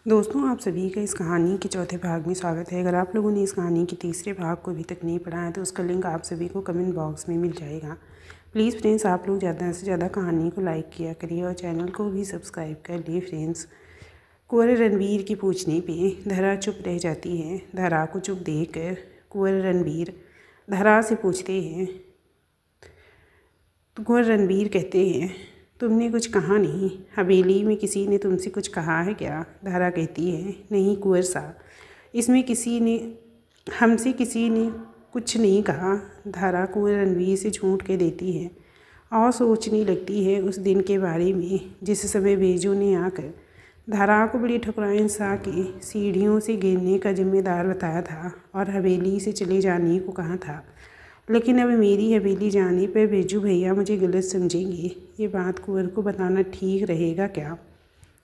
दोस्तों, आप सभी का इस कहानी के चौथे भाग में स्वागत है। अगर आप लोगों ने इस कहानी के तीसरे भाग को अभी तक नहीं पढ़ा है तो उसका लिंक आप सभी को कमेंट बॉक्स में मिल जाएगा। प्लीज़ फ्रेंड्स, आप लोग ज़्यादा से ज़्यादा कहानी को लाइक किया करिए और चैनल को भी सब्सक्राइब कर लिए फ्रेंड्स। कुंवर रणबीर के पूछने पर धरा चुप रह जाती है। धरा को चुप देख कर कुंवर रणबीर धरा से पूछते हैं तो कुंवर रणबीर कहते हैं, तुमने कुछ कहा नहीं। हवेली में किसी ने तुमसे कुछ कहा है क्या? धरा कहती है, नहीं कुंवर साहब, इसमें हमसे किसी ने कुछ नहीं कहा। धरा कुंवर रणबीर से झूठ के देती है और सोचने लगती है उस दिन के बारे में जिस समय बेजू ने आकर धरा को बड़ी ठकुराइन सा के सीढ़ियों से गिरने का जिम्मेदार बताया था और हवेली से चले जाने को कहा था। लेकिन अब मेरी हवेली जाने पर बेजू भैया मुझे गलत समझेंगे। ये बात कुंवर को बताना ठीक रहेगा क्या?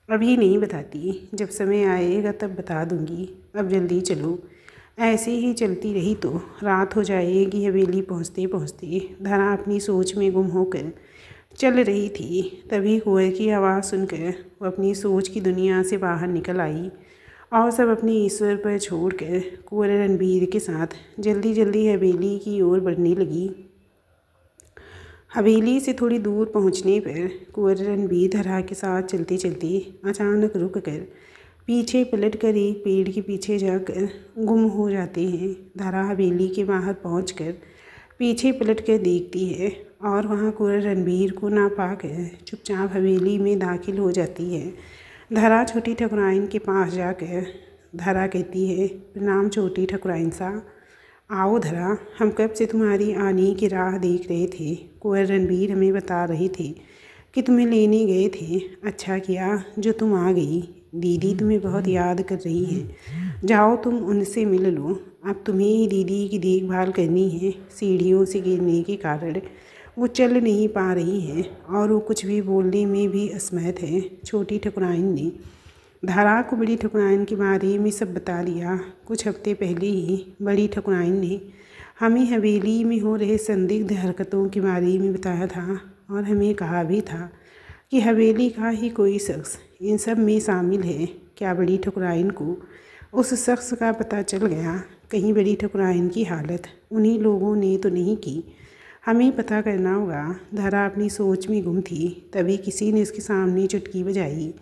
अभी नहीं बताती, जब समय आएगा तब बता दूंगी। अब जल्दी चलो। ऐसे ही चलती रही तो रात हो जाएगी। हवेली पहुँचते पहुँचते धरा अपनी सोच में गुम होकर चल रही थी। तभी कुंवर की आवाज़ सुनकर वो अपनी सोच की दुनिया से बाहर निकल आई और सब अपने ईश्वर पर छोड़कर कुंवर रणबीर के साथ जल्दी जल्दी हवेली की ओर बढ़ने लगी। हवेली से थोड़ी दूर पहुंचने पर कुंवर रणबीर धरा के साथ चलते चलते अचानक रुक कर पीछे पलट कर एक पेड़ के पीछे जाकर गुम हो जाते हैं। धरा हवेली के बाहर पहुंचकर पीछे पलट कर देखती है और वहां कुंवर रणबीर को ना पाकर चुपचाप हवेली में दाखिल हो जाती है। धरा छोटी ठकुराइन के पास जाकर धरा कहती है, प्रणाम छोटी ठकुराइन सा। आओ धरा, हम कब से तुम्हारी आने की राह देख रहे थे। कुंवर रणबीर हमें बता रहे थे कि तुम्हें लेने गए थे। अच्छा किया जो तुम आ गई। दीदी तुम्हें बहुत याद कर रही है। जाओ तुम उनसे मिल लो। अब तुम्हें ही दीदी की देखभाल करनी है। सीढ़ियों से गिरने के कारण वो चल नहीं पा रही है और वो कुछ भी बोलने में भी असमर्थ है। छोटी ठकुराइन ने धरा को बड़ी ठकुराइन के बारे में सब बता दिया। कुछ हफ्ते पहले ही बड़ी ठकुराइन ने हमें हवेली में हो रहे संदिग्ध हरकतों के बारे में बताया था और हमें कहा भी था कि हवेली का ही कोई शख्स इन सब में शामिल है। क्या बड़ी ठकुराइन को उस शख्स का पता चल गया? कहीं बड़ी ठकुराइन की हालत उन्हीं लोगों ने तो नहीं की? हमें पता करना होगा। धरा अपनी सोच में गुम थी। तभी किसी ने उसके सामने चुटकी बजाई।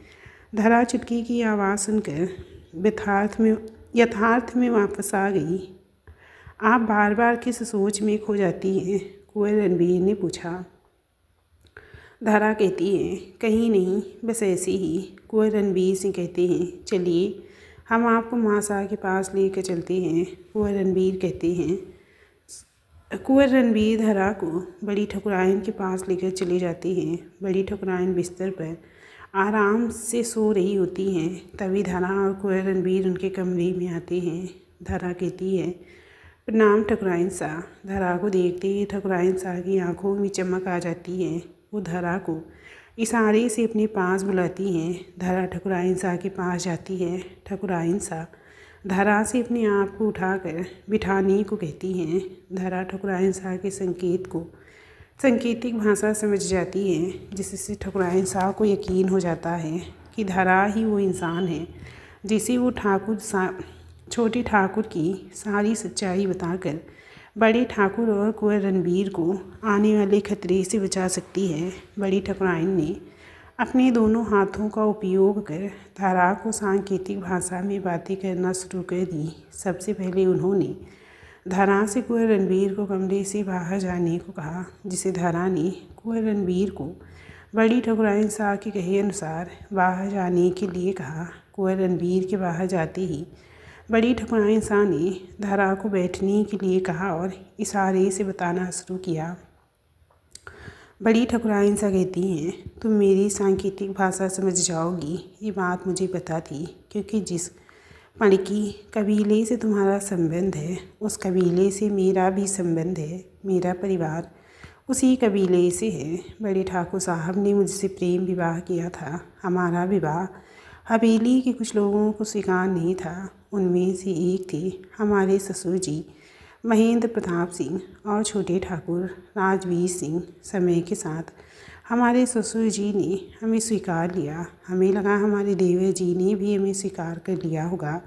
धरा चुटकी की आवाज़ सुनकर यथार्थ में वापस आ गई। आप बार बार किस सोच में खो जाती हैं? कुंवर रणबीर ने पूछा। धरा कहती है, कहीं नहीं, बस ऐसे ही। कुंवर रणबीर से कहते हैं, चलिए हम आपको मासा के पास लेकर चलते हैं। कुंवर रणबीर कहते हैं। कुंवर रणबीर धरा को बड़ी ठकुराइन के पास लेकर चले जाते हैं। बड़ी ठकुराइन बिस्तर पर आराम से सो रही होती हैं। तभी धरा और कुंवर रणबीर उनके कमरे में आते हैं। धरा कहती है, प्रणाम ठकुराइन सा। धरा को देखते ही ठकुराइन सा की आंखों में चमक आ जाती है। वो धरा को इशारे से अपने पास बुलाती हैं। धरा ठकुराइन सा के पास जाती है। ठकुराइन सा धरा से अपने आप को उठाकर बिठाने को कहती हैं। धरा ठकुराइन सा के संकेत को सांकेतिक भाषा समझ जाती है, जिससे ठकुराइन सा को यकीन हो जाता है कि धरा ही वो इंसान है जिसे वो छोटे ठाकुर की सारी सच्चाई बताकर बड़े ठाकुर और कुंवर रणबीर को आने वाले खतरे से बचा सकती है। बड़ी ठकुराइन ने अपने दोनों हाथों का उपयोग कर धरा को सांकेतिक भाषा में बातें करना शुरू कर दी। सबसे पहले उन्होंने धरा से कुंवर रणबीर को कमरे से बाहर जाने को कहा, जिसे धरा ने कुंवर रणबीर को बड़ी ठकुराइन सा के कहे अनुसार बाहर जाने के लिए कहा। कुंवर रणबीर के बाहर जाते ही बड़ी ठकुराइन सा ने धरा को बैठने के लिए कहा और इशारे से बताना शुरू किया। बड़ी ठकुराइन सा कहती हैं, तुम मेरी सांकेतिक भाषा समझ जाओगी, ये बात मुझे पता थी, क्योंकि जिस पणकी कबीले से तुम्हारा संबंध है उस कबीले से मेरा भी संबंध है। मेरा परिवार उसी कबीले से है। बड़े ठाकुर साहब ने मुझसे प्रेम विवाह किया था। हमारा विवाह हवेली के कुछ लोगों को स्वीकार नहीं था। उनमें से एक थे हमारे ससुर जी महेंद्र प्रताप सिंह और छोटे ठाकुर राजवीर सिंह। समय के साथ हमारे ससुर जी ने हमें स्वीकार लिया। हमें लगा हमारे देवर जी ने भी हमें स्वीकार कर लिया होगा,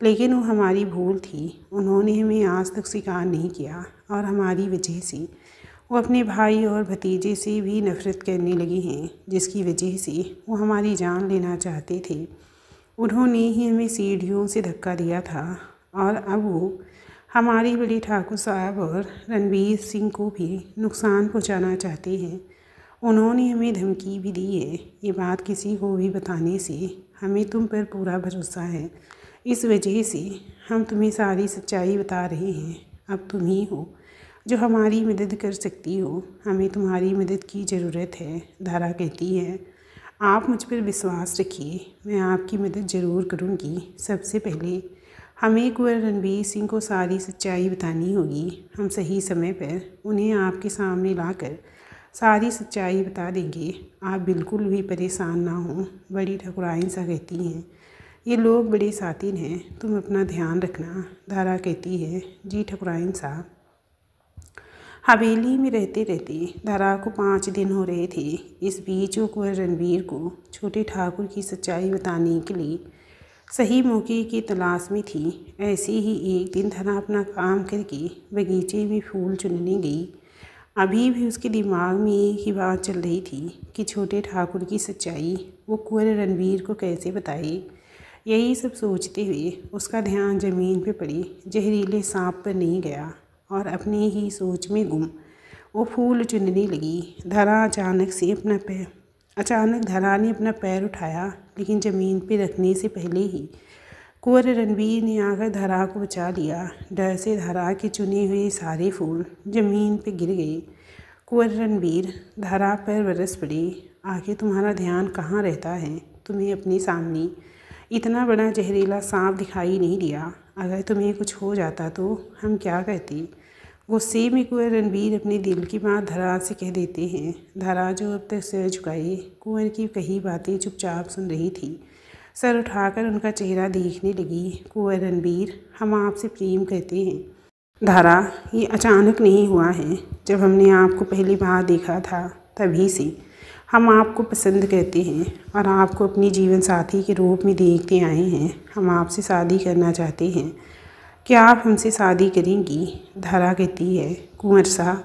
लेकिन वो हमारी भूल थी। उन्होंने हमें आज तक स्वीकार नहीं किया और हमारी वजह से वो अपने भाई और भतीजे से भी नफ़रत करने लगे हैं, जिसकी वजह से वो हमारी जान लेना चाहते थे। उन्होंने ही हमें सीढ़ियों से धक्का दिया था और अब वो हमारे बड़े ठाकुर साहब और रणबीर सिंह को भी नुकसान पहुंचाना चाहते हैं। उन्होंने हमें धमकी भी दी है, ये बात किसी को भी बताने से हमें तुम पर पूरा भरोसा है। इस वजह से हम तुम्हें सारी सच्चाई बता रहे हैं। अब तुम ही हो जो हमारी मदद कर सकती हो। हमें तुम्हारी मदद की ज़रूरत है। धारा कहती है, आप मुझ पर विश्वास रखिए, मैं आपकी मदद ज़रूर करूँगी। सबसे पहले हमें कुंवर रणबीर सिंह को सारी सच्चाई बतानी होगी। हम सही समय पर उन्हें आपके सामने लाकर सारी सच्चाई बता देंगे। आप बिल्कुल भी परेशान ना हों। बड़ी ठकुराइन सा कहती हैं, ये लोग बड़े सातिन हैं, तुम अपना ध्यान रखना। धारा कहती है, जी ठकुराइन साहब। हवेली में रहते रहते धारा को 5 दिन हो रहे थे। इस बीच वो कुंवर रणबीर को छोटे ठाकुर की सच्चाई बताने के लिए सही मौके की तलाश में थी। ऐसे ही एक दिन धारा अपना काम करके बगीचे में फूल चुनने गई। अभी भी उसके दिमाग में एक ही बात चल रही थी कि छोटे ठाकुर की सच्चाई वो कुंवर रणबीर को कैसे बताए। यही सब सोचते हुए उसका ध्यान ज़मीन पर पड़ी जहरीले सांप पर नहीं गया और अपने ही सोच में गुम वो फूल चुनने लगी। अचानक धरा ने अपना पैर उठाया, लेकिन ज़मीन पे रखने से पहले ही कुंवर रणबीर ने आकर धरा को बचा लिया। डर से धरा के चुने हुए सारे फूल ज़मीन पे गिर गए। कुंवर रणबीर धरा पर बरस पड़े। आखिर तुम्हारा ध्यान कहाँ रहता है? तुम्हें अपने सामने इतना बड़ा जहरीला सांप दिखाई नहीं दिया? अगर तुम्हें कुछ हो जाता तो हम क्या कहते? गुस्से में कुंवर रणबीर अपने दिल की बात धरा से कह देते हैं। धरा जो अब तक सिर झुकाए कुंवर की कही बातें चुपचाप सुन रही थी, सर उठाकर उनका चेहरा देखने लगी। कुंवर रणबीर, हम आपसे प्रेम करते हैं। धरा, ये अचानक नहीं हुआ है। जब हमने आपको पहली बार देखा था तभी से हम आपको पसंद करते हैं और आपको अपनी जीवन साथी के रूप में देखते आए हैं। हम आपसे शादी करना चाहते हैं। क्या आप हमसे शादी करेंगी? धारा कहती है, कुंवर साहब,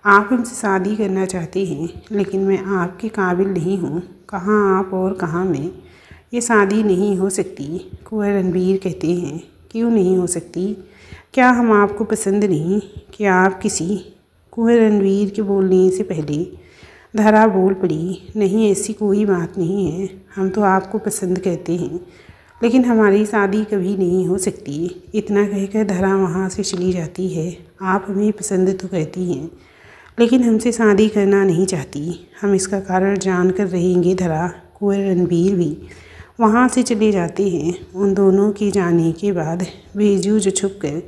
आप हमसे शादी करना चाहते हैं, लेकिन मैं आपके काबिल नहीं हूँ। कहाँ आप और कहाँ मैं, ये शादी नहीं हो सकती। कुंवर रणबीर कहते हैं, क्यों नहीं हो सकती? क्या हम आपको पसंद नहीं? क्या आप किसी? कुंवर रणबीर के बोलने से पहले धारा बोल पड़ी, नहीं, ऐसी कोई बात नहीं है। हम तो आपको पसंद करते हैं, लेकिन हमारी शादी कभी नहीं हो सकती। इतना कहकर धरा वहाँ से चली जाती है। आप हमें पसंद तो करती हैं, लेकिन हमसे शादी करना नहीं चाहती। हम इसका कारण जान कर रहेंगे धरा। कुंवर रणबीर भी वहाँ से चले जाते हैं। उन दोनों के जाने के बाद बेजू जो छुप कर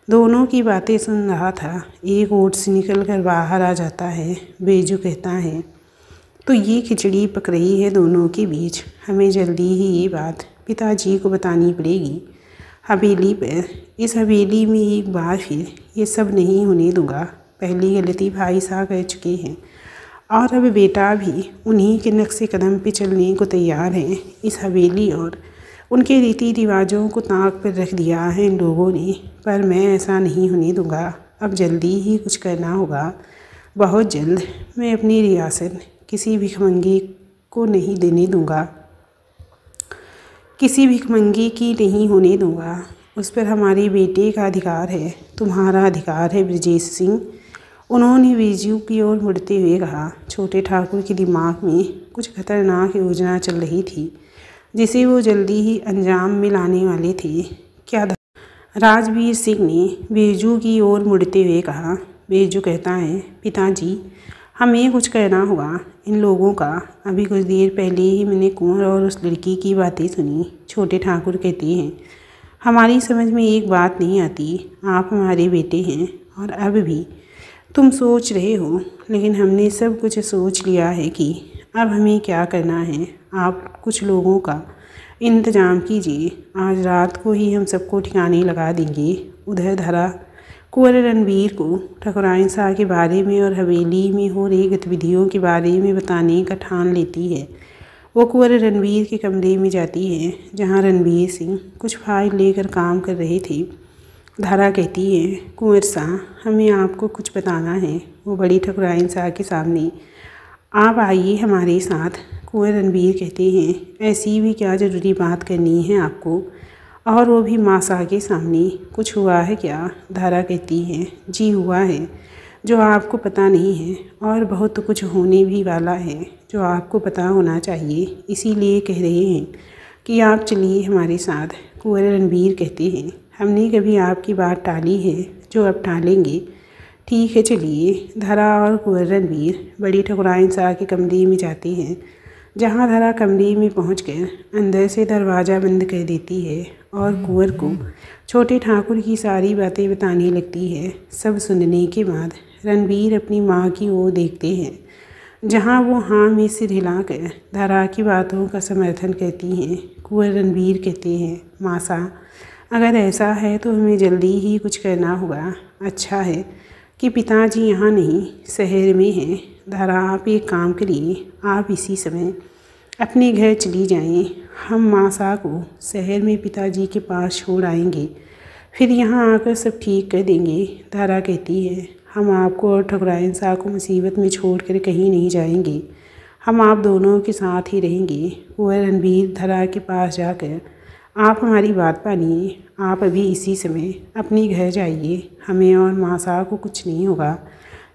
दोनों की बातें सुन रहा था, एक ओट से निकल कर बाहर आ जाता है। बेजू कहता है, तो ये खिचड़ी पक रही है दोनों के बीच। हमें जल्दी ही ये बात पिताजी को बतानी पड़ेगी हवेली पर। इस हवेली में एक बार फिर ये सब नहीं होने दूंगा। पहली गलती भाई साहब कर चुके हैं और अब बेटा भी उन्हीं के नक्शे कदम पे चलने को तैयार है। इस हवेली और उनके रीति रिवाजों को ताक पर रख दिया है इन लोगों ने, पर मैं ऐसा नहीं होने दूंगा। अब जल्दी ही कुछ करना होगा, बहुत जल्द। मैं अपनी रियासत किसी भिखमंगे को नहीं देने दूंगा, किसी भिखमंगे की नहीं होने दूंगा। उस पर हमारे बेटे का अधिकार है, तुम्हारा अधिकार है ब्रजेश सिंह। उन्होंने बेजू की ओर मुड़ते हुए कहा। छोटे ठाकुर के दिमाग में कुछ खतरनाक योजना चल रही थी, जिसे वो जल्दी ही अंजाम में लाने वाले थे। क्या? राजवीर सिंह ने बेजू की ओर मुड़ते हुए कहा। बेजू कहता है, पिताजी, हमें कुछ कहना होगा इन लोगों का। अभी कुछ देर पहले ही मैंने कुंवर और उस लड़की की बातें सुनी। छोटे ठाकुर कहते हैं, हमारी समझ में एक बात नहीं आती। आप हमारे बेटे हैं और अब भी तुम सोच रहे हो, लेकिन हमने सब कुछ सोच लिया है कि अब हमें क्या करना है। आप कुछ लोगों का इंतज़ाम कीजिए, आज रात को ही हम सबको ठिकाने लगा देंगे। उधर धरा कुंवर रणबीर को ठकुराइन शाह के बारे में और हवेली में हो रही गतिविधियों के बारे में बताने का ठान लेती है। वो कुंवर रणबीर के कमरे में जाती है जहाँ रणबीर सिंह कुछ फाइल लेकर काम कर रहे थे। धारा कहती है, कुंवर शाह, हमें आपको कुछ बताना है। वो बड़ी ठकुराइन शाह के सामने, आप आइए हमारे साथ। कुंवर रणबीर कहते हैं, ऐसी भी क्या ज़रूरी बात करनी है आपको, और वो भी माँ शाह के सामने। कुछ हुआ है क्या? धारा कहती है, जी हुआ है, जो आपको पता नहीं है, और बहुत कुछ होने भी वाला है जो आपको पता होना चाहिए। इसीलिए कह रहे हैं कि आप चलिए हमारे साथ। कुंवर रणबीर कहते हैं, हमने कभी आपकी बात टाली है जो अब टालेंगे। ठीक है, चलिए। धारा और कुंवर रणबीर बड़ी ठकुराइन शाह के कमरे में जाते हैं, जहाँ धारा कमरे में पहुंचकर अंदर से दरवाज़ा बंद कर देती है और कुंवर को छोटे ठाकुर की सारी बातें बताने लगती है। सब सुनने के बाद रणबीर अपनी माँ की ओर देखते हैं, जहाँ वो हाँ में सिर हिलाकर धारा की बातों का समर्थन करती हैं। कुंवर रणबीर कहते हैं, माँ शाह, अगर ऐसा है तो हमें जल्दी ही कुछ करना होगा। अच्छा है कि पिताजी यहाँ नहीं, शहर में हैं। धारा, आप एक काम करिए, आप इसी समय अपने घर चली जाएं। हम माँ शाह को शहर में पिताजी के पास छोड़ आएंगे, फिर यहाँ आकर सब ठीक कर देंगे। धारा कहती है, हम आपको और ठकुराइन शाह को मुसीबत में छोड़कर कहीं नहीं जाएंगे, हम आप दोनों के साथ ही रहेंगे। कुंवर रणबीर धारा के पास जाकर, आप हमारी बात मानिए, आप अभी इसी समय अपने घर जाइए, हमें और माँ शाह को कुछ नहीं होगा,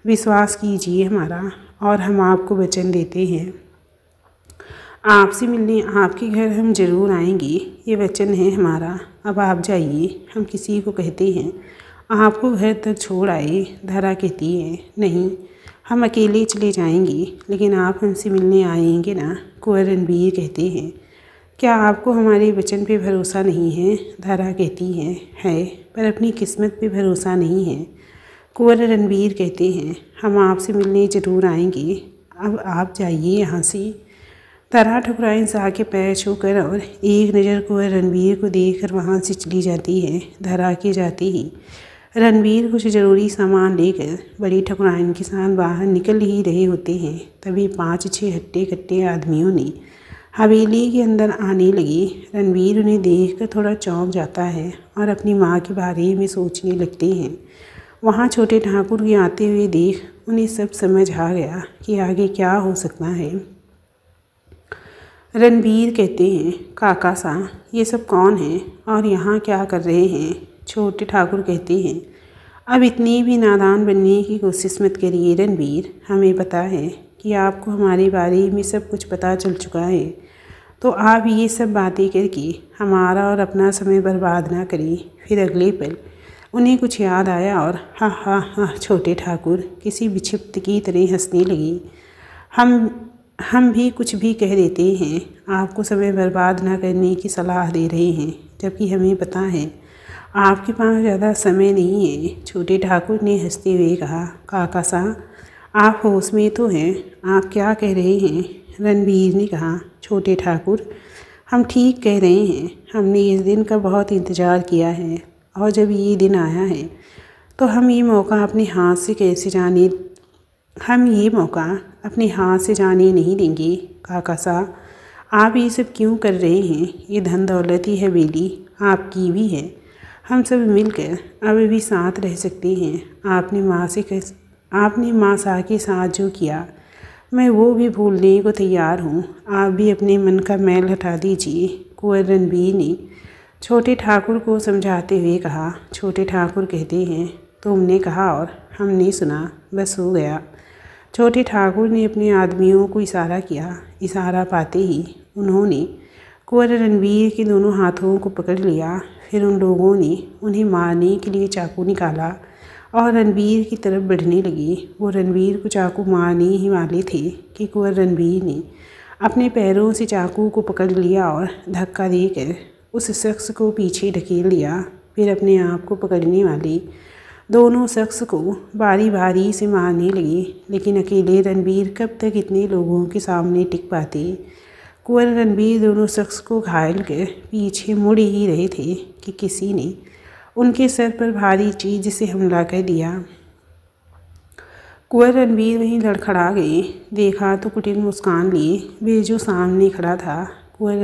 विश्वास कीजिए हमारा, और हम आपको वचन देते हैं आपसे मिलने आपके घर हम ज़रूर आएंगे, ये वचन है हमारा। अब आप जाइए, हम किसी को कहते हैं आपको घर तक छोड़ आए। धारा कहती है, नहीं, हम अकेले चले जाएंगे, लेकिन आप हमसे मिलने आएंगे ना? कुंवर रणबीर कहते हैं, क्या आपको हमारे वचन पे भरोसा नहीं है? धारा कहती है, पर अपनी किस्मत पे भरोसा नहीं है। कुंवर रणबीर कहते हैं, हम आपसे मिलने ज़रूर आएंगे, अब आप जाइए यहाँ से। धारा ठकुराइन शाह के पैर छूकर और एक नज़र कुंवर रणबीर को देखकर वहाँ से चली जाती है। धारा के जाते ही रणबीर कुछ ज़रूरी सामान लेकर बड़ी ठकुराइन के साथ बाहर निकल ही रहे होते हैं, तभी 5-6 हट्टे कट्टे आदमियों ने हवेली के अंदर आने लगे। रणबीर उन्हें देखकर थोड़ा चौंक जाता है और अपनी माँ के बारे में सोचने लगते हैं। वहाँ छोटे ठाकुर के आते हुए देख उन्हें सब समझ आ गया कि आगे क्या हो सकता है। रणबीर कहते हैं, काका साहब, ये सब कौन है और यहाँ क्या कर रहे हैं? छोटे ठाकुर कहते हैं, अब इतनी भी नादान बनने की कोशिश मत करिए रणबीर, हमें पता है कि आपको हमारे बारे में सब कुछ पता चल चुका है, तो आप ये सब बातें करके हमारा और अपना समय बर्बाद ना करें। फिर अगले पल उन्हें कुछ याद आया और हा हा हा छोटे ठाकुर किसी विक्षिप्त की तरह हंसने लगे। हम भी कुछ भी कह देते हैं, आपको समय बर्बाद ना करने की सलाह दे रहे हैं, जबकि हमें पता है आपके पास ज़्यादा समय नहीं है। छोटे ठाकुर ने हंसते हुए कहा, काका साहब, आप होश में तो हैं, आप क्या कह रहे हैं? रणबीर ने कहा, छोटे ठाकुर, हम ठीक कह रहे हैं, हमने इस दिन का बहुत इंतज़ार किया है, और जब ये दिन आया है तो हम ये मौका अपने हाथ से जाने नहीं देंगे। काका साहब, आप ये सब क्यों कर रहे हैं? ये धन दौलती हवेली आपकी भी है, हम सब मिलकर अब भी साथ रह सकते हैं। आपने माँ शाह के साथ जो किया, मैं वो भी भूलने को तैयार हूँ। आप भी अपने मन का मैल हटा दीजिए। कुंवर रणबीर ने छोटे ठाकुर को समझाते हुए कहा। छोटे ठाकुर कहते हैं, तुमने कहा और हमने सुना, बस हो गया। छोटे ठाकुर ने अपने आदमियों को इशारा किया। इशारा पाते ही उन्होंने कुंवर रणबीर के दोनों हाथों को पकड़ लिया। फिर उन लोगों ने उन्हें मारने के लिए चाकू निकाला और रणबीर की तरफ बढ़ने लगे। वो रणबीर को चाकू मारने ही वाले थे कि कुंवर रणबीर ने अपने पैरों से चाकू को पकड़ लिया और धक्का देकर उस शख्स को पीछे ढकेल दिया। फिर अपने आप को पकड़ने वाले दोनों शख्स को बारी बारी से मारने लगे, लेकिन अकेले रणबीर कब तक इतने लोगों के सामने टिक पाते। कुंवर रणबीर दोनों शख्स को घायल कर पीछे मुड़ ही रहे थे कि किसी ने उनके सर पर भारी चीज से हमला कर दिया। कुंवर रणबीर वहीं लड़खड़ा गए। देखा तो कुटिल मुस्कान लिए बेजू सामने खड़ा था। कुंवर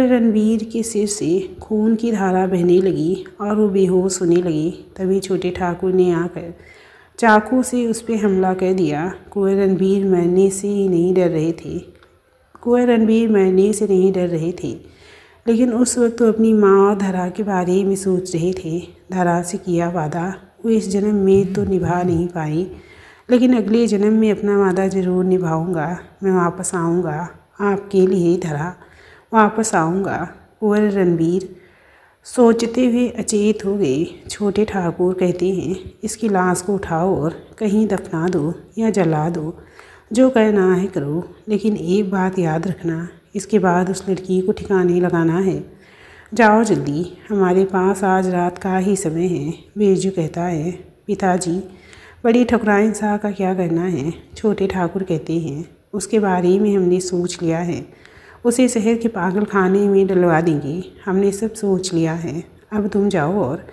रणबीर के सिर से खून की धारा बहने लगी और वो बेहोश होने लगी। तभी छोटे ठाकुर ने आकर चाकू से उस पर हमला कर दिया। कुंवर रणबीर मरने से नहीं डर रहे थे, लेकिन उस वक्त तो अपनी माँ और धरा के बारे में सोच रहे थे। धरा से किया वादा वो इस जन्म में तो निभा नहीं पाई, लेकिन अगले जन्म में अपना वादा ज़रूर निभाऊंगा। मैं वापस आऊँगा आपके लिए धरा, वापस आऊँगा। कुंवर रणबीर सोचते हुए अचेत हो गए। छोटे ठाकुर कहते हैं, इसकी लाश को उठाओ और कहीं दफना दो या जला दो, जो करना है करो, लेकिन एक बात याद रखना, इसके बाद उस लड़की को ठिकाने लगाना है। जाओ जल्दी, हमारे पास आज रात का ही समय है। बेजू कहता है, पिताजी बड़ी ठकुराइन शाह का क्या करना है? छोटे ठाकुर कहते हैं, उसके बारे में हमने सोच लिया है। उसे शहर के पागल खाने में डलवा देंगे। हमने सब सोच लिया है। अब तुम जाओ और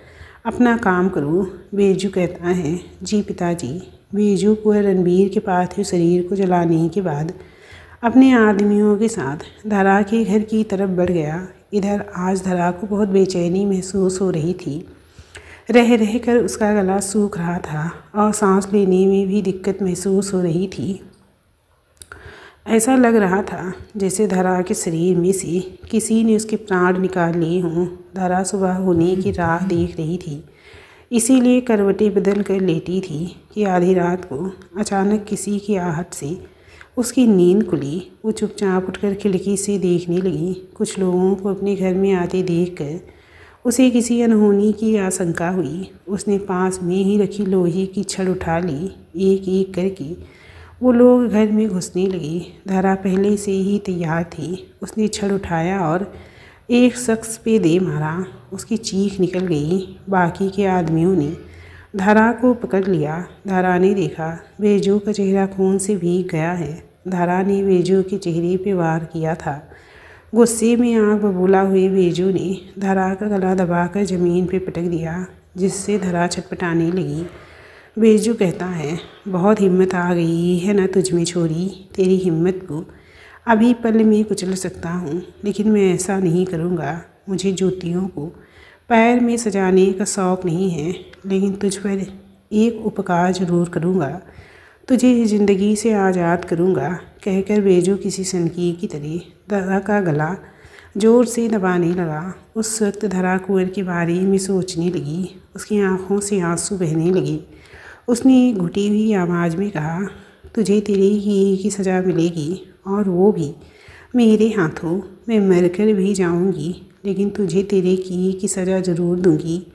अपना काम करो। बेजू कहता है, जी पिताजी। बेजू कुंवर रणबीर के पार्थिव शरीर को जलाने के बाद अपने आदमियों के साथ धरा के घर की तरफ बढ़ गया। इधर आज धरा को बहुत बेचैनी महसूस हो रही थी। रह रह कर उसका गला सूख रहा था और सांस लेने में भी दिक्कत महसूस हो रही थी। ऐसा लग रहा था जैसे धरा के शरीर में से किसी ने उसके प्राण निकाल लिए हों। धरा सुबह होने की राह देख रही थी, इसीलिए करवटें बदल कर लेटी थी कि आधी रात को अचानक किसी की आहट से उसकी नींद खुली। वो चुपचाप उठकर खिड़की से देखने लगी। कुछ लोगों को अपने घर में आते देखकर उसे किसी अनहोनी की आशंका हुई। उसने पास में ही रखी लोहे की छड़ उठा ली। एक एक करके वो लोग घर में घुसने लगे। धरा पहले से ही तैयार थी। उसने छड़ उठाया और एक शख्स पे दे मारा। उसकी चीख निकल गई। बाकी के आदमियों ने धरा को पकड़ लिया। धरा ने देखा बेजू का चेहरा खून से भीग गया है। धरा ने बेजू के चेहरे पे वार किया था। गुस्से में आग बबूला हुए बेजू ने धरा का गला दबाकर ज़मीन पे पटक दिया, जिससे धरा छटपटाने लगी। बेजू कहता है, बहुत हिम्मत आ गई है ना तुझ में छोरी। तेरी हिम्मत को अभी पल में कुचल सकता हूँ, लेकिन मैं ऐसा नहीं करूँगा। मुझे जूतियों को पैर में सजाने का शौक़ नहीं है, लेकिन तुझ पर एक उपकार ज़रूर करूँगा। तुझे ज़िंदगी से आज़ाद करूँगा। कहकर बेजू किसी सनकी की तरह धरा का गला ज़ोर से दबाने लगा। उस वक्त धरा कुंवर के बारे में सोचने लगी। उसकी आँखों से आंसू बहने लगे। उसने एक घुटी हुई आवाज़ में कहा, तुझे तेरे किए की सज़ा मिलेगी, और वो भी मेरे हाथों। मैं मर कर भी जाऊँगी, लेकिन तुझे तेरे किए की सज़ा ज़रूर दूँगी।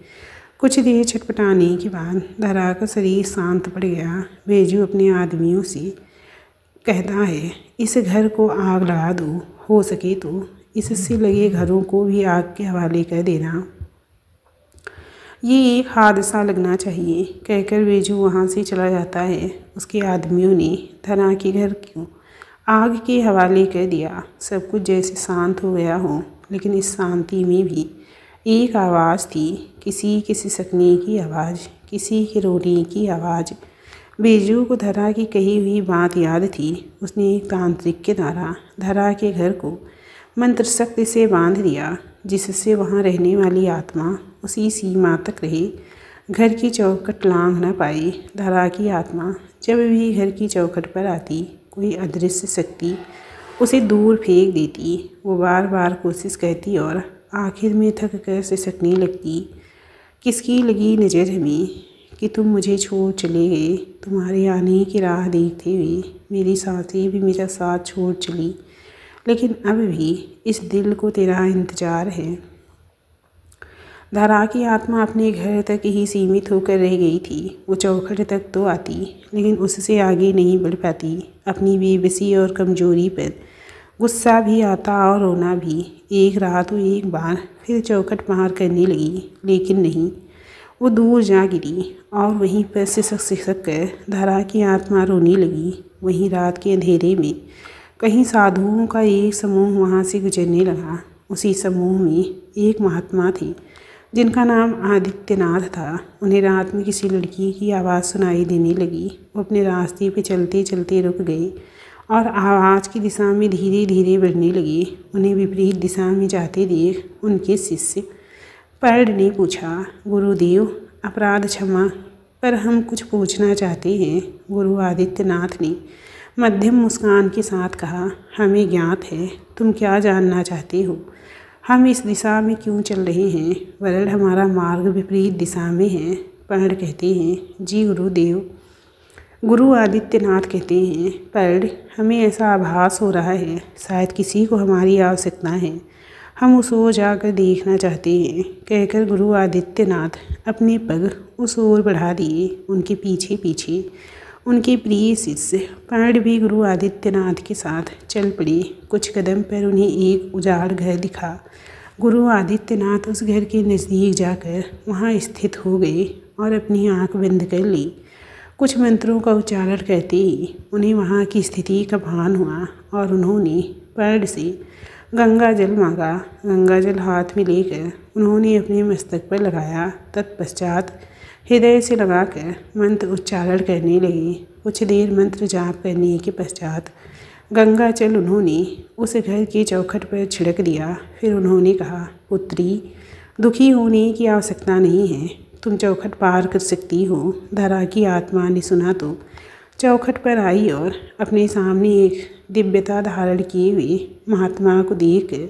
कुछ देर छटपटाने के बाद धरा का शरीर शांत पड़ गया। बेजू अपने आदमियों से कहता है, इस घर को आग लगा दो, हो सके तो इससे लगे घरों को भी आग के हवाले कर देना। ये एक हादसा लगना चाहिए। कहकर बेजू वहाँ से चला जाता है। उसके आदमियों ने धरा के घर को आग के हवाले कर दिया। सब कुछ जैसे शांत हो गया हो, लेकिन इस शांति में भी एक आवाज़ थी, किसी के सिसकने की आवाज़, किसी के रोने की आवाज़। बेजू को धरा की कही हुई बात याद थी। उसने एक तांत्रिक के द्वारा धरा के घर को मंत्र शक्ति से बांध दिया, जिससे वहाँ रहने वाली आत्मा उसी सीमा तक रहे, घर की चौखट लांघ न पाई। धरा की आत्मा जब भी घर की चौखट पर आती, कोई अदृश्य शक्ति उसे दूर फेंक देती। वो बार बार कोशिश करती और आखिर में थक कर सिसकने लगती। किसकी लगी नज़र हमें कि तुम मुझे छोड़ चले गए। तुम्हारे आने की राह देखते हुए मेरी सांसें भी मेरा साथ छोड़ चली, लेकिन अब भी इस दिल को तेरा इंतज़ार है। धरा की आत्मा अपने घर तक ही सीमित होकर रह गई थी। वो चौखट तक तो आती, लेकिन उससे आगे नहीं बढ़ पाती। अपनी बेबसी और कमज़ोरी पर गुस्सा भी आता और रोना भी। एक रात वो एक बार फिर चौखट पार करने लगी, लेकिन नहीं, वो दूर जा गिरी और वहीं पर सिसक कर धरा की आत्मा रोने लगी। वहीं रात के अंधेरे में कहीं साधुओं का एक समूह वहाँ से गुजरने लगा। उसी समूह में एक महात्मा थे जिनका नाम आदित्यनाथ था। उन्हें रात में किसी लड़की की आवाज़ सुनाई देने लगी। वो अपने रास्ते पे चलते चलते रुक गए और आवाज़ की दिशा में धीरे धीरे बढ़ने लगी। उन्हें विपरीत दिशा में जाते देख उनके शिष्य पैड ने पूछा, गुरुदेव अपराध क्षमा, पर हम कुछ पूछना चाहते हैं। गुरु आदित्यनाथ ने मध्यम मुस्कान के साथ कहा, हमें ज्ञात है तुम क्या जानना चाहते हो। हम इस दिशा में क्यों चल रहे हैं, वरन हमारा मार्ग विपरीत दिशा में है। पर्ण कहते हैं, जी गुरुदेव। गुरु आदित्यनाथ कहते हैं, पर्ण हमें ऐसा आभास हो रहा है शायद किसी को हमारी आवश्यकता है। हम उस ओर जाकर देखना चाहते हैं। कहकर गुरु आदित्यनाथ अपने पग उस ओर बढ़ा दिए। उनके पीछे पीछे उनके प्रिय शिष्य पर्ण भी गुरु आदित्यनाथ के साथ चल पड़े। कुछ कदम पर उन्हें एक उजाड़ घर दिखा। गुरु आदित्यनाथ उस घर के नज़दीक जाकर वहां स्थित हो गए और अपनी आंख बंद कर ली। कुछ मंत्रों का उच्चारण करते ही उन्हें वहां की स्थिति का भान हुआ और उन्होंने पर्ण से गंगा जल मांगा। गंगा जल हाथ में लेकर उन्होंने अपने मस्तक पर लगाया। तत्पश्चात हृदय से लगाकर मंत्र उच्चारण करने लगे। कुछ देर मंत्र जाप करने के पश्चात गंगा जल उन्होंने उस घर के चौखट पर छिड़क दिया। फिर उन्होंने कहा, पुत्री दुखी होने की आवश्यकता नहीं है, तुम चौखट पार कर सकती हो। धरा की आत्मा ने सुना तो चौखट पर आई और अपने सामने एक दिव्यता धारण किए हुए महात्मा को देखकर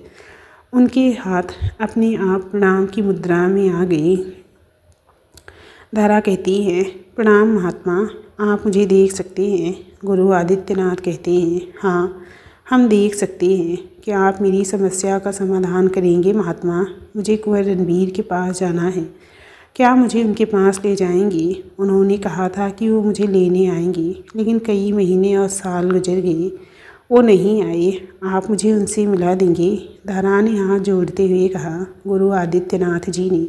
उनके हाथ अपने आप प्रणाम की मुद्रा में आ गए। धरा कहती है, प्रणाम महात्मा, आप मुझे देख सकते हैं। गुरु आदित्यनाथ कहते हैं, हाँ हम देख सकते हैं। क्या आप मेरी समस्या का समाधान करेंगे महात्मा? मुझे कुंवर रणबीर के पास जाना है, क्या मुझे उनके पास ले जाएंगे? उन्होंने कहा था कि वो मुझे लेने आएंगे, लेकिन कई महीने और साल गुजर गए, वो नहीं आए। आप मुझे उनसे मिला देंगे? धरा ने हाथ जोड़ते हुए कहा। गुरु आदित्यनाथ जी ने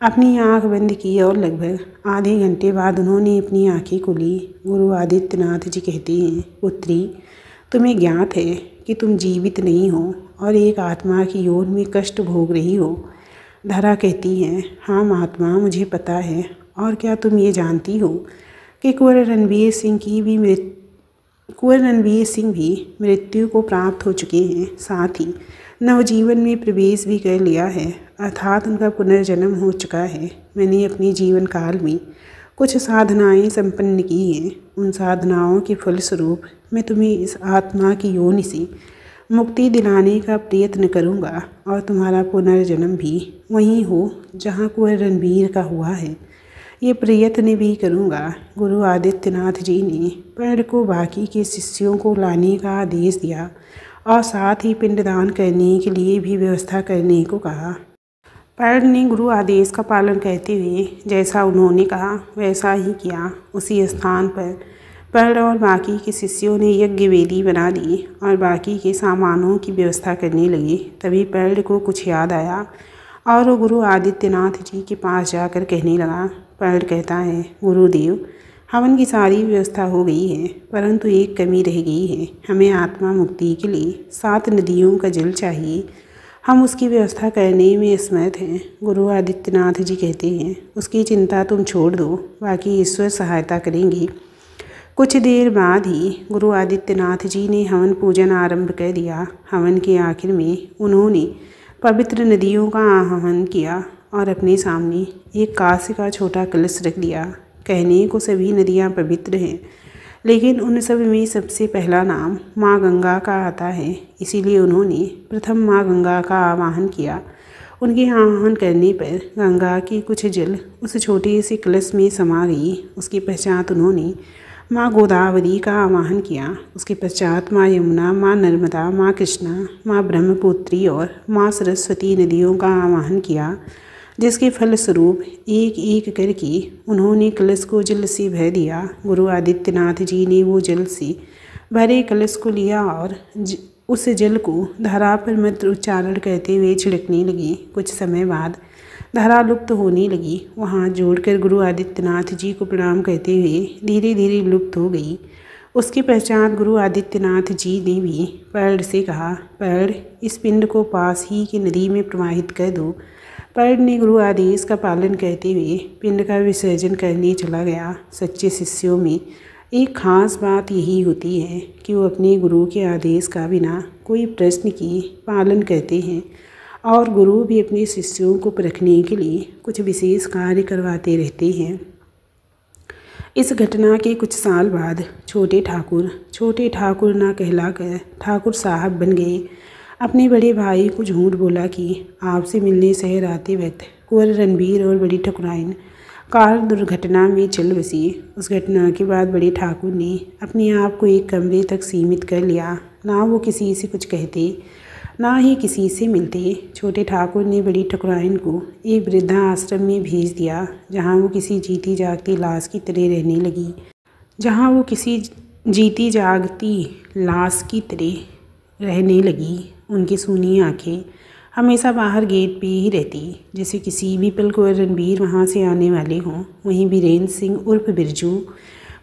अपनी आंख बंद की और लगभग आधे घंटे बाद उन्होंने अपनी आंखें खोली। गुरु आदित्यनाथ जी कहते हैं, पुत्री तुम्हें ज्ञात है कि तुम जीवित नहीं हो और एक आत्मा की ओर में कष्ट भोग रही हो। धरा कहती है, हाँ महात्मा मुझे पता है। और क्या तुम ये जानती हो कि कुंवर रणबीर सिंह भी मृत्यु को प्राप्त हो चुके हैं, साथ ही नवजीवन में प्रवेश भी कर लिया है, अर्थात उनका पुनर्जन्म हो चुका है। मैंने अपने जीवन काल में कुछ साधनाएं संपन्न की हैं। उन साधनाओं के फलस्वरूप मैं तुम्हें इस आत्मा की योनि से मुक्ति दिलाने का प्रयत्न करूंगा और तुम्हारा पुनर्जन्म भी वहीं हो जहां कुंवर रणबीर का हुआ है, ये प्रयत्न भी करूंगा। गुरु आदित्यनाथ जी ने पर्ण को बाकी के शिष्यों को लाने का आदेश दिया और साथ ही पिंडदान करने के लिए भी व्यवस्था करने को कहा। पर्ण ने गुरु आदेश का पालन करते हुए जैसा उन्होंने कहा वैसा ही किया। उसी स्थान पर पर्ण और बाकी के शिष्यों ने यज्ञ वेदी बना दी और बाकी के सामानों की व्यवस्था करने लगे। तभी पर्ण को कुछ याद आया और वो गुरु आदित्यनाथ जी के पास जाकर कहने लगा। पर्ण कहता है, गुरुदेव हवन की सारी व्यवस्था हो गई है, परंतु एक कमी रह गई है। हमें आत्मा मुक्ति के लिए 7 नदियों का जल चाहिए। हम उसकी व्यवस्था करने में असमर्थ हैं। गुरु आदित्यनाथ जी कहते हैं, उसकी चिंता तुम छोड़ दो, बाकी ईश्वर सहायता करेंगे। कुछ देर बाद ही गुरु आदित्यनाथ जी ने हवन पूजन आरंभ कर दिया। हवन के आखिर में उन्होंने पवित्र नदियों का आह्वान किया और अपने सामने एक कांस्य का छोटा कलश रख दिया। कहने को सभी नदियाँ पवित्र हैं, लेकिन उन सब में सबसे पहला नाम माँ गंगा का आता है, इसीलिए उन्होंने प्रथम माँ गंगा का आवाहन किया। उनके आह्वान करने पर गंगा की कुछ जल उस छोटे से कलश में समा गई। उसके पश्चात उन्होंने माँ गोदावरी का आवाहन किया। उसके पश्चात माँ यमुना, माँ नर्मदा, माँ कृष्णा, माँ ब्रह्मपुत्री और माँ सरस्वती नदियों का आवाहन किया, जिसके फलस्वरूप एक एक करके उन्होंने कलश को जल से भर दिया। गुरु आदित्यनाथ जी ने वो जल से भरे कलश को लिया और उस जल को धरा पर मंत्र उच्चारण करते हुए छिड़कने लगे। कुछ समय बाद धरा लुप्त होने लगी। वो हाथ जोड़कर गुरु आदित्यनाथ जी को प्रणाम करते हुए धीरे धीरे लुप्त हो गई। उसके पश्चात गुरु आदित्यनाथ जी ने भी पर्ण से कहा, पर्ण इस पिंड को पास ही की नदी में प्रवाहित कर दो। पंडित ने गुरु आदेश का पालन करते हुए पिंड का विसर्जन करने चला गया। सच्चे शिष्यों में एक खास बात यही होती है कि वो अपने गुरु के आदेश का बिना कोई प्रश्न के पालन करते हैं और गुरु भी अपने शिष्यों को परखने के लिए कुछ विशेष कार्य करवाते रहते हैं। इस घटना के कुछ साल बाद छोटे ठाकुर ना कहलाकर ठाकुर साहब बन गए। अपने बड़े भाई को झूठ बोला कि आपसे मिलने शहर आते वक्त कुंवर रणबीर और बड़ी ठकुराइन कार दुर्घटना में चल बसी। उस घटना के बाद बड़े ठाकुर ने अपने आप को एक कमरे तक सीमित कर लिया। ना वो किसी से कुछ कहते, ना ही किसी से मिलते। छोटे ठाकुर ने बड़ी ठकुराइन को एक वृद्धा आश्रम में भेज दिया, जहाँ वो किसी जीती जागती लाश की तरह रहने लगी। उनकी सूनी आंखें हमेशा बाहर गेट पे ही रहती, जैसे किसी भी पल कुंवर रणबीर वहाँ से आने वाले हों। वहीं वीरेंद्र सिंह उर्फ बिरजू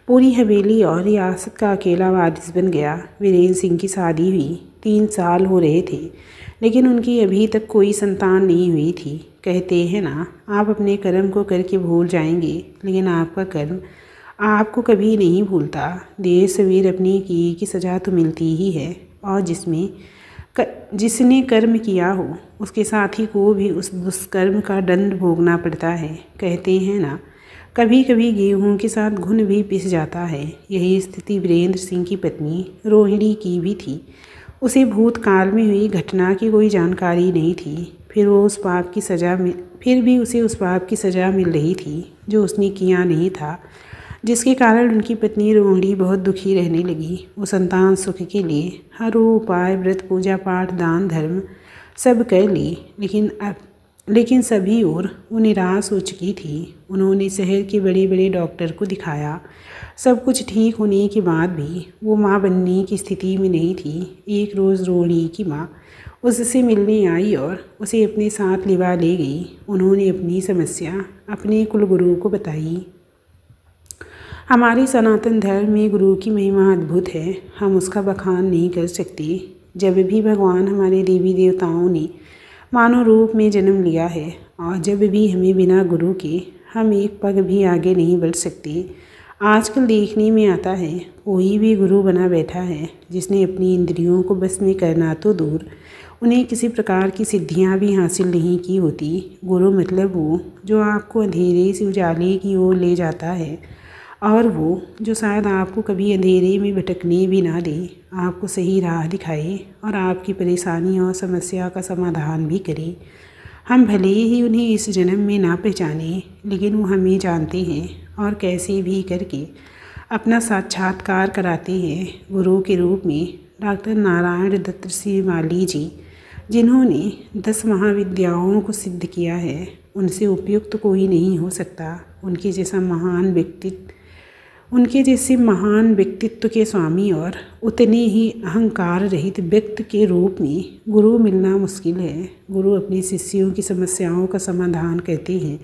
पूरी हवेली और रियासत का अकेला वारिस बन गया। वीरेंद्र सिंह की शादी हुई 3 साल हो रहे थे, लेकिन उनकी अभी तक कोई संतान नहीं हुई थी। कहते हैं ना, आप अपने कर्म को करके भूल जाएंगे, लेकिन आपका कर्म आपको कभी नहीं भूलता। देर सवेर अपनी की सज़ा तो मिलती ही है, और जिसने कर्म किया हो उसके साथी को भी उस दुष्कर्म का दंड भोगना पड़ता है। कहते हैं ना, कभी कभी गेहूं के साथ घुन भी पिस जाता है। यही स्थिति वीरेंद्र सिंह की पत्नी रोहिणी की भी थी। उसे भूतकाल में हुई घटना की कोई जानकारी नहीं थी, फिर भी उसे उस पाप की सज़ा मिल रही थी जो उसने किया नहीं था, जिसके कारण उनकी पत्नी रोहिणी बहुत दुखी रहने लगी। वो संतान सुख के लिए हर उपाय, व्रत, पूजा पाठ, दान धर्म सब कर ली, लेकिन सभी ओर वो निराश हो चुकी थी। उन्होंने शहर के बड़े बड़े डॉक्टर को दिखाया। सब कुछ ठीक होने के बाद भी वो माँ बनने की स्थिति में नहीं थी। एक रोज़ रोहिणी की माँ उससे मिलने आई और उसे अपने साथ लिवा ले गई। उन्होंने अपनी समस्या अपने कुलगुरु को बताई। हमारे सनातन धर्म में गुरु की महिमा अद्भुत है, हम उसका बखान नहीं कर सकते। जब भी भगवान हमारे देवी देवताओं ने मानव रूप में जन्म लिया है, और जब भी हमें बिना गुरु के हम एक पग भी आगे नहीं बढ़ सकते। आजकल देखने में आता है कोई भी गुरु बना बैठा है जिसने अपनी इंद्रियों को बस में करना तो दूर, उन्हें किसी प्रकार की सिद्धियां भी हासिल नहीं की होती। गुरु मतलब वो जो आपको अंधेरे से उजाले की ओर ले जाता है, और वो जो शायद आपको कभी अंधेरे में भटकने भी ना दे, आपको सही राह दिखाए और आपकी परेशानी और समस्या का समाधान भी करे। हम भले ही उन्हें इस जन्म में ना पहचाने, लेकिन वो हमें जानते हैं और कैसे भी करके अपना साक्षात्कार कराते हैं। गुरु के रूप में डॉक्टर नारायण दत्त श्रीमाली जी, जिन्होंने 10 महाविद्याओं को सिद्ध किया है, उनसे उपयुक्त कोई नहीं हो सकता। उनके जैसे महान व्यक्तित्व के स्वामी और उतने ही अहंकार रहित व्यक्ति के रूप में गुरु मिलना मुश्किल है। गुरु अपने शिष्यों की समस्याओं का समाधान करते हैं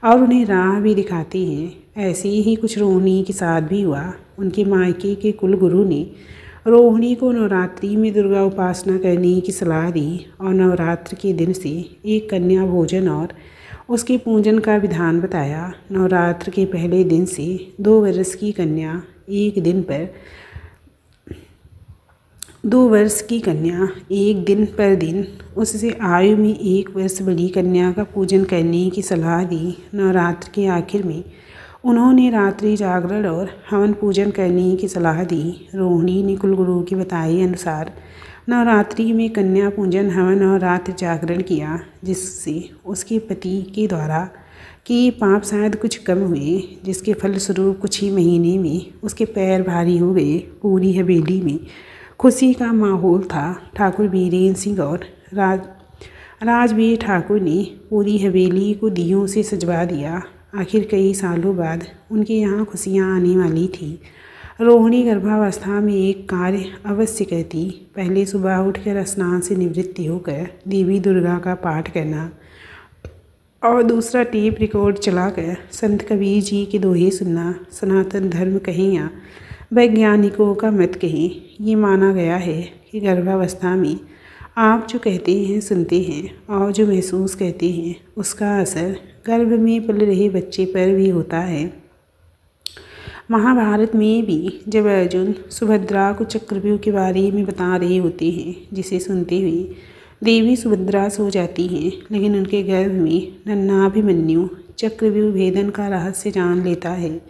और उन्हें राह भी दिखाते हैं। ऐसे ही कुछ रोहिणी के साथ भी हुआ। उनके मायके के कुल गुरु ने रोहिणी को नवरात्रि में दुर्गा उपासना करने की सलाह दी और नवरात्र के दिन से एक कन्या भोजन और उसके पूजन का विधान बताया। नवरात्र के पहले दिन से 2 वर्ष की कन्या एक दिन पर दिन उससे आयु में 1 वर्ष बड़ी कन्या का पूजन करने की सलाह दी। नवरात्र के आखिर में उन्होंने रात्रि जागरण और हवन पूजन करने की सलाह दी। रोहिणी ने कुलगुरु के बताए अनुसार नवरात्रि में कन्या पूजन, हवन और रात्रि जागरण किया, जिससे उसके पति के द्वारा कि पाप शायद कुछ कम हुए, जिसके फलस्वरूप कुछ ही महीने में उसके पैर भारी हो गए। पूरी हवेली में खुशी का माहौल था। ठाकुर वीरेंद्र सिंह और राजवीर ठाकुर ने पूरी हवेली को दियों से सजवा दिया। आखिर कई सालों बाद उनके यहाँ खुशियाँ आने वाली थी। रोहिणी गर्भावस्था में एक कार्य अवश्य करती। पहले सुबह उठकर स्नान से निवृत्ति होकर देवी दुर्गा का पाठ करना और दूसरा टेप रिकॉर्ड चलाकर संत कबीर जी के दोहे सुनना। सनातन धर्म कहें या वैज्ञानिकों का मत कहें, ये माना गया है कि गर्भावस्था में आप जो कहते हैं सुनते हैं और जो महसूस कहते हैं उसका असर गर्भ में पल रहे बच्चे पर भी होता है। महाभारत में भी जब अर्जुन सुभद्रा को चक्रव्यूह के बारे में बता रहे होते हैं, जिसे सुनते हुए देवी सुभद्रा सो जाती हैं, लेकिन उनके गर्भ में नन्हा अभिमन्यु चक्रव्यूह भेदन का रहस्य जान लेता है।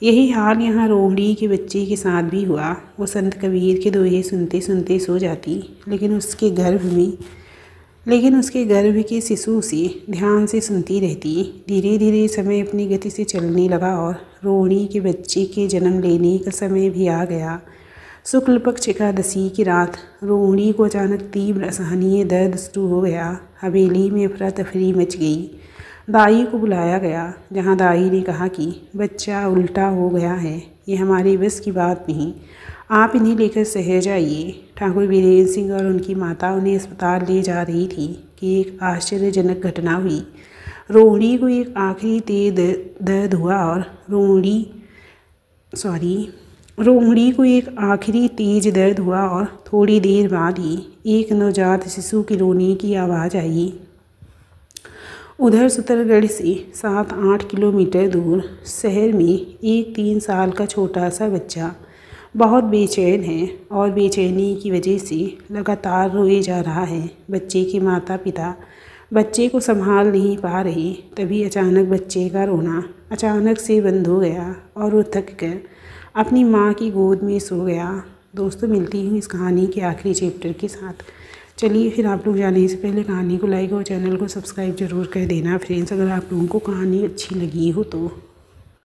यही हाल यहाँ रोहिणी के बच्चे के साथ भी हुआ। वो संत कबीर के दोहे सुनते सुनते सो जाती, लेकिन उसके गर्भ के शिशु से ध्यान से सुनती रहती। धीरे धीरे समय अपनी गति से चलने लगा और रोहिणी के बच्चे के जन्म लेने का समय भी आ गया। शुक्ल पक्ष एकादशी की रात रोहिणी को अचानक तीव्र असहनीय दर्द शुरू हो गया। हवेली में अफरा तफरी मच गई। दाई को बुलाया गया, जहाँ दाई ने कहा कि बच्चा उल्टा हो गया है, ये हमारे बस की बात नहीं, आप इन्हें लेकर शहर जाइए। ठाकुर वीरेंद्र सिंह और उनकी माता उन्हें अस्पताल ले जा रही थी कि एक आश्चर्यजनक घटना हुई। रोहिणी को एक आखिरी तेज दर्द हुआ और रोहिणी को एक आखिरी तेज दर्द हुआ और थोड़ी देर बाद ही एक नवजात शिशु की रोने की आवाज़ आई। उधर सुतरगढ़ से 7-8 किलोमीटर दूर शहर में एक 3 साल का छोटा सा बच्चा बहुत बेचैन है और बेचैनी की वजह से लगातार रोए जा रहा है। बच्चे के माता पिता बच्चे को संभाल नहीं पा रहे। तभी अचानक बच्चे का रोना अचानक से बंद हो गया और वो थक कर अपनी माँ की गोद में सो गया। दोस्तों, मिलती हूँ इस कहानी के आखिरी चैप्टर के साथ। चलिए फिर आप लोग जाने से पहले कहानी को लाइक और चैनल को सब्सक्राइब जरूर कर देना फ्रेंड्स। अगर आप लोगों को कहानी अच्छी लगी हो तो